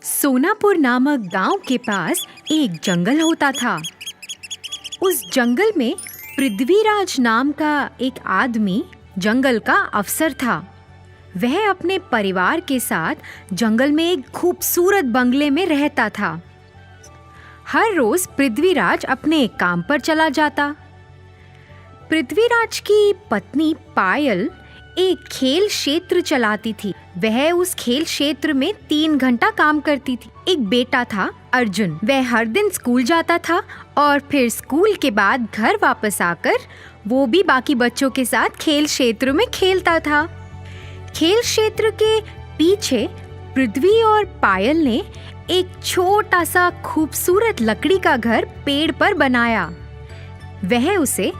सोनापुर नामक गांव के पास एक जंगल होता था। उस जंगल में पृथ्वीराज नाम का एक आदमी जंगल का अफसर था। वह अपने परिवार के साथ जंगल में एक खूबसूरत बंगले में रहता था। हर रोज पृथ्वीराज अपने काम पर चला जाता। पृथ्वीराज की पत्नी पायल एक खेल क्षेत्र चलाती थी। वह उस खेल क्षेत्र में 3 घंटा काम करती थी। एक बेटा था अर्जुन। वह हर दिन स्कूल जाता था और फिर स्कूल के बाद घर वापस आकर वो भी बाकी बच्चों के साथ खेल क्षेत्र में खेलता था। खेल क्षेत्र के पीछे पृथ्वी और पायल ने एक छोटा सा खूबसूरत लकड़ी का घर पेड़ पर बनाया। वह उसे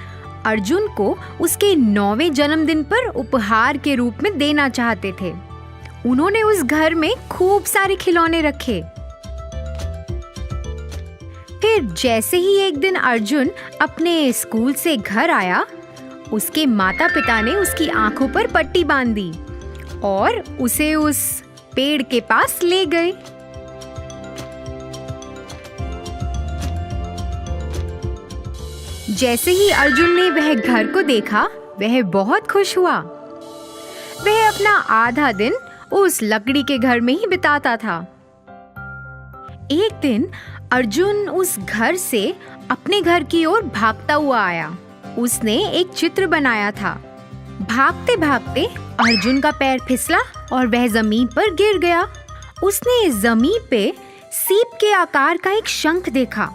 अर्जुन को उसके 9वें जन्मदिन पर उपहार के रूप में देना चाहते थे। उन्होंने उस घर में खूब सारे खिलौने रखे। फिर जैसे ही एक दिन अर्जुन अपने स्कूल से घर आया, उसके माता पिता ने उसकी आंखों पर पट्टी बांध दी और उसे उस पेड़ के पास ले गए। जैसे ही अर्जुन ने वह घर को देखा, वह बहुत खुश हुआ। वह अपना आधा दिन उस लकड़ी के घर में ही बिताता था। एक दिन अर्जुन उस घर से अपने घर की ओर भागता हुआ आया। उसने एक चित्र बनाया था। भागते भागते अर्जुन का पैर फिसला और वह जमीन पर गिर गया। उसने जमीन पे सीप के आकार का एक शंख देखा।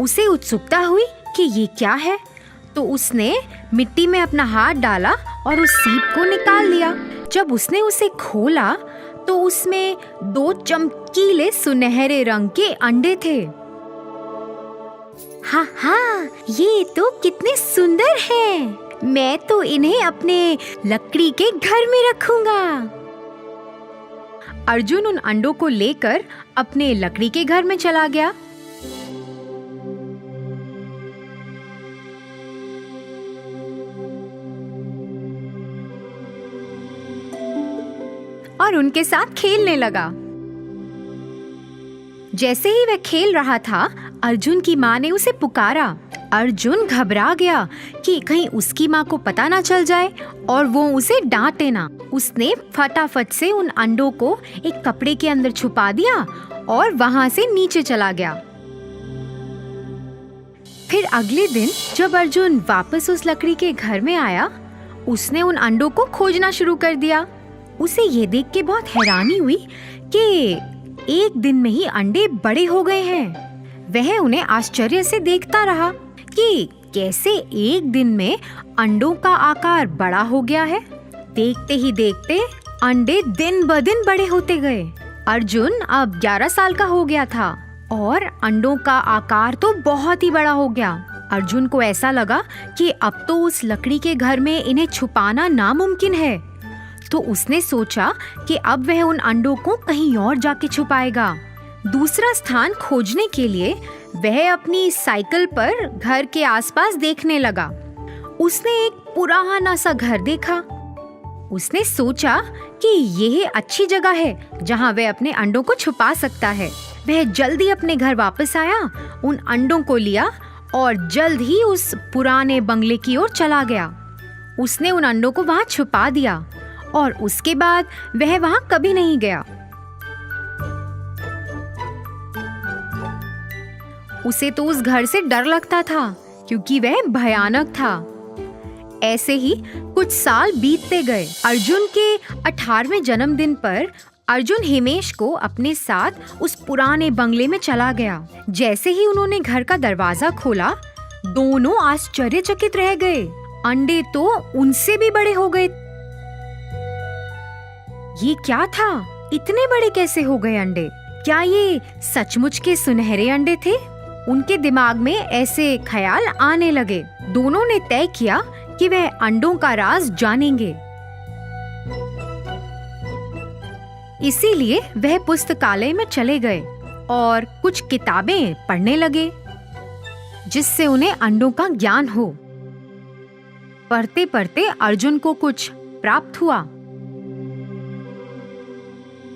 उसे उत्सुकता हुई कि ये क्या है, तो उसने मिट्टी में अपना हाथ डाला और उस सीप को निकाल लिया। जब उसने उसे खोला तो उसमें 2 चमकीले सुनहरे रंग के अंडे थे। हाँ, ये तो कितने सुंदर हैं। मैं तो इन्हें अपने लकड़ी के घर में रखूंगा। अर्जुन उन अंडों को लेकर अपने लकड़ी के घर में चला गया। और उनके साथ खेलने लगा। जैसे ही वह खेल रहा था, अर्जुन की माँ ने उसे पुकारा। अर्जुन घबरा गया कि कहीं उसकी माँ को पता ना चल जाए और वो उसे डांटे ना। उसने फटाफट से उन अंडों को एक कपड़े के अंदर छुपा दिया और वहां से नीचे चला गया। फिर अगले दिन जब अर्जुन वापस उस लकड़ी के घर में आया, उसने उन अंडों को खोजना शुरू कर दिया। उसे ये देख के बहुत हैरानी हुई कि एक दिन में ही अंडे बड़े हो गए हैं। वह उन्हें आश्चर्य से देखता रहा कि कैसे एक दिन में अंडों का आकार बड़ा हो गया है। देखते ही देखते अंडे दिन ब दिन बड़े होते गए। अर्जुन अब 11 साल का हो गया था और अंडों का आकार तो बहुत ही बड़ा हो गया। अर्जुन को ऐसा लगा कि अब तो उस लकड़ी के घर में इन्हें छुपाना नामुमकिन है। तो उसने सोचा कि अब वह उन अंडों को कहीं और जाके छुपाएगा। दूसरा स्थान खोजने के लिए वह अपनी साइकिल पर घर के आसपास देखने लगा। उसने एक पुराना सा घर देखा। उसने सोचा कि यह अच्छी जगह है जहां वह अपने अंडों को छुपा सकता है। वह जल्दी अपने घर वापस आया, उन अंडों को लिया और जल्द ही उस पुराने बंगले की ओर चला गया। उसने उन अंडों को वहां छुपा दिया और उसके बाद वह वहां कभी नहीं गया। उसे तो उस घर से डर लगता था क्योंकि वह भयानक था। ऐसे ही कुछ साल बीतते गए। अर्जुन के 18वें जन्मदिन पर अर्जुन हिमेश को अपने साथ उस पुराने बंगले में चला गया। जैसे ही उन्होंने घर का दरवाजा खोला, दोनों आश्चर्यचकित रह गए। अंडे तो उनसे भी बड़े हो गए। ये क्या था? इतने बड़े कैसे हो गए अंडे? क्या ये सचमुच के सुनहरे अंडे थे? उनके दिमाग में ऐसे ख्याल आने लगे। दोनों ने तय किया कि वह अंडों का राज जानेंगे। इसीलिए वह पुस्तकालय में चले गए और कुछ किताबें पढ़ने लगे जिससे उन्हें अंडों का ज्ञान हो। पढ़ते पढ़ते अर्जुन को कुछ प्राप्त हुआ।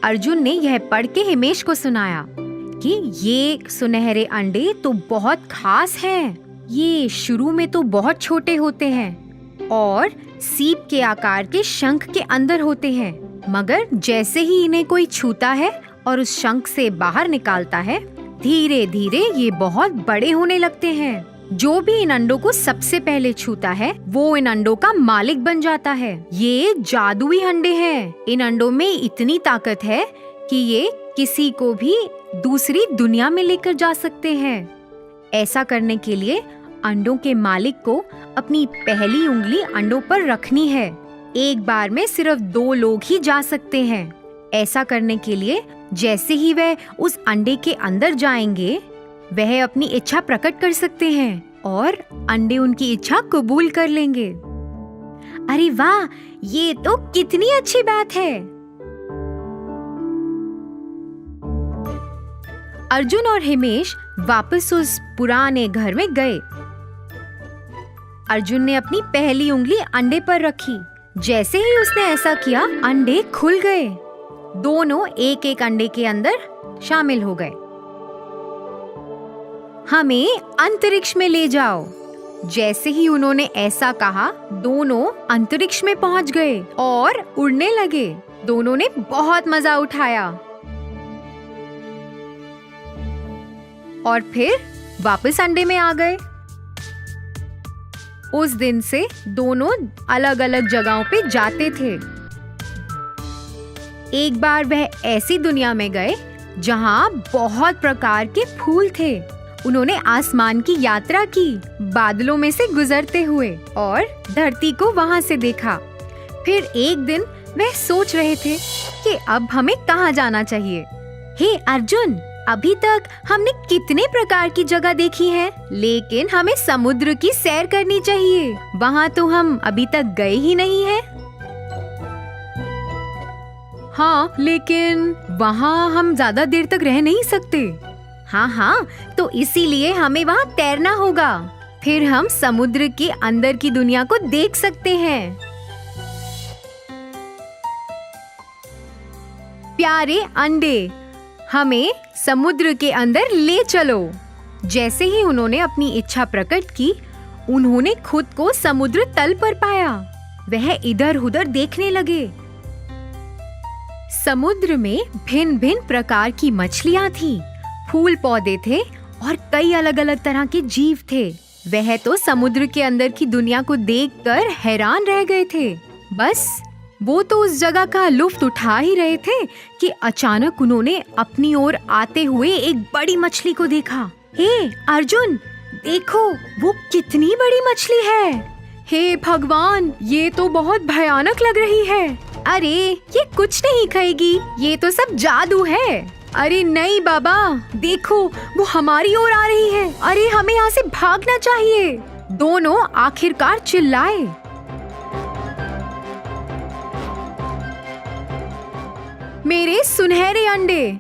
अर्जुन ने यह पढ़ के हिमेश को सुनाया कि ये सुनहरे अंडे तो बहुत खास हैं। ये शुरू में तो बहुत छोटे होते हैं और सीप के आकार के शंख के अंदर होते हैं, मगर जैसे ही इन्हें कोई छूता है और उस शंख से बाहर निकालता है, धीरे धीरे ये बहुत बड़े होने लगते हैं। जो भी इन अंडों को सबसे पहले छूता है वो इन अंडों का मालिक बन जाता है। ये जादुई अंडे हैं। इन अंडों में इतनी ताकत है कि ये किसी को भी दूसरी दुनिया में लेकर जा सकते हैं। ऐसा करने के लिए अंडों के मालिक को अपनी पहली उंगली अंडों पर रखनी है। एक बार में सिर्फ 2 लोग ही जा सकते हैं। ऐसा करने के लिए जैसे ही वह उस अंडे के अंदर जाएंगे, वह अपनी इच्छा प्रकट कर सकते हैं और अंडे उनकी इच्छा कबूल कर लेंगे। अरे वाह, ये तो कितनी अच्छी बात है। अर्जुन और हिमेश वापस उस पुराने घर में गए। अर्जुन ने अपनी पहली उंगली अंडे पर रखी। जैसे ही उसने ऐसा किया, अंडे खुल गए। दोनों एक एक अंडे के अंदर शामिल हो गए। हमें अंतरिक्ष में ले जाओ। जैसे ही उन्होंने ऐसा कहा, दोनों अंतरिक्ष में पहुंच गए और उड़ने लगे। दोनों ने बहुत मजा उठाया और फिर वापस अंडे में आ गए। उस दिन से दोनों अलग अलग जगहों पे जाते थे। एक बार वह ऐसी दुनिया में गए जहां बहुत प्रकार के फूल थे। उन्होंने आसमान की यात्रा की, बादलों में से गुजरते हुए, और धरती को वहां से देखा। फिर एक दिन वह सोच रहे थे कि अब हमें कहाँ जाना चाहिए। हे अर्जुन, अभी तक हमने कितने प्रकार की जगह देखी है, लेकिन हमें समुद्र की सैर करनी चाहिए। वहाँ तो हम अभी तक गए ही नहीं हैं। हाँ, लेकिन वहाँ हम ज्यादा देर तक रह नहीं सकते। हाँ, तो इसीलिए हमें वहाँ तैरना होगा। फिर हम समुद्र के अंदर की दुनिया को देख सकते हैं। प्यारे अंडे, हमें समुद्र के अंदर ले चलो। जैसे ही उन्होंने अपनी इच्छा प्रकट की, उन्होंने खुद को समुद्र तल पर पाया। वह इधर उधर देखने लगे। समुद्र में भिन्न भिन्न प्रकार की मछलियां थी, फूल पौधे थे और कई अलग अलग तरह के जीव थे। वह तो समुद्र के अंदर की दुनिया को देखकर हैरान रह गए थे। बस वो तो उस जगह का लुत्फ उठा ही रहे थे कि अचानक उन्होंने अपनी ओर आते हुए एक बड़ी मछली को देखा। हे अर्जुन, देखो वो कितनी बड़ी मछली है। हे भगवान, ये तो बहुत भयानक लग रही है। अरे ये कुछ नहीं खाएगी, ये तो सब जादू है। अरे नहीं बाबा, देखो वो हमारी ओर आ रही है। अरे हमें यहाँ से भागना चाहिए। दोनों आखिरकार चिल्लाए। मेरे सुनहरे अंडे,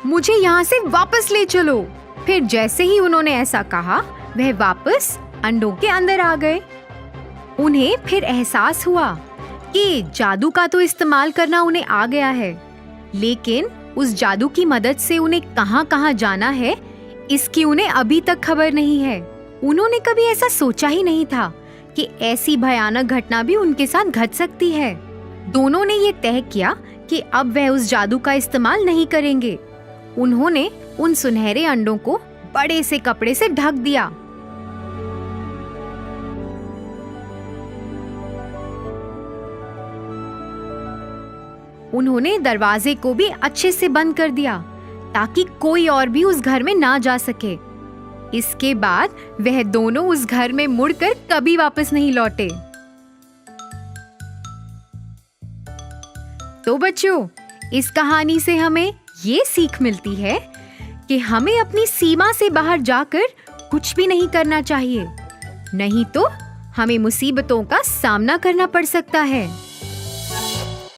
मुझे यहाँ से वापस ले चलो। फिर जैसे ही उन्होंने ऐसा कहा, वह वापस अंडों के अंदर आ गए। उन्हें फिर एहसास हुआ कि जादू का तो इस्तेमाल करना उन्हें आ गया है, लेकिन उस जादू की मदद से उन्हें कहाँ-कहाँ जाना है, इसकी उन्हें अभी तक खबर नहीं है। उन्होंने कभी ऐसा सोचा ही नहीं था कि ऐसी भयानक घटना भी उनके साथ घट सकती है। दोनों ने ये तय किया कि अब वह उस जादू का इस्तेमाल नहीं करेंगे। उन्होंने उन सुनहरे अंडों को बड़े से कपड़े से ढक दिया। उन्होंने दरवाजे को भी अच्छे से बंद कर दिया ताकि कोई और भी उस घर में ना जा सके। इसके बाद वह दोनों उस घर में मुड़कर कभी वापस नहीं लौटे। तो बच्चों, इस कहानी से हमें ये सीख मिलती है कि हमें अपनी सीमा से बाहर जाकर कुछ भी नहीं करना चाहिए, नहीं तो हमें मुसीबतों का सामना करना पड़ सकता है।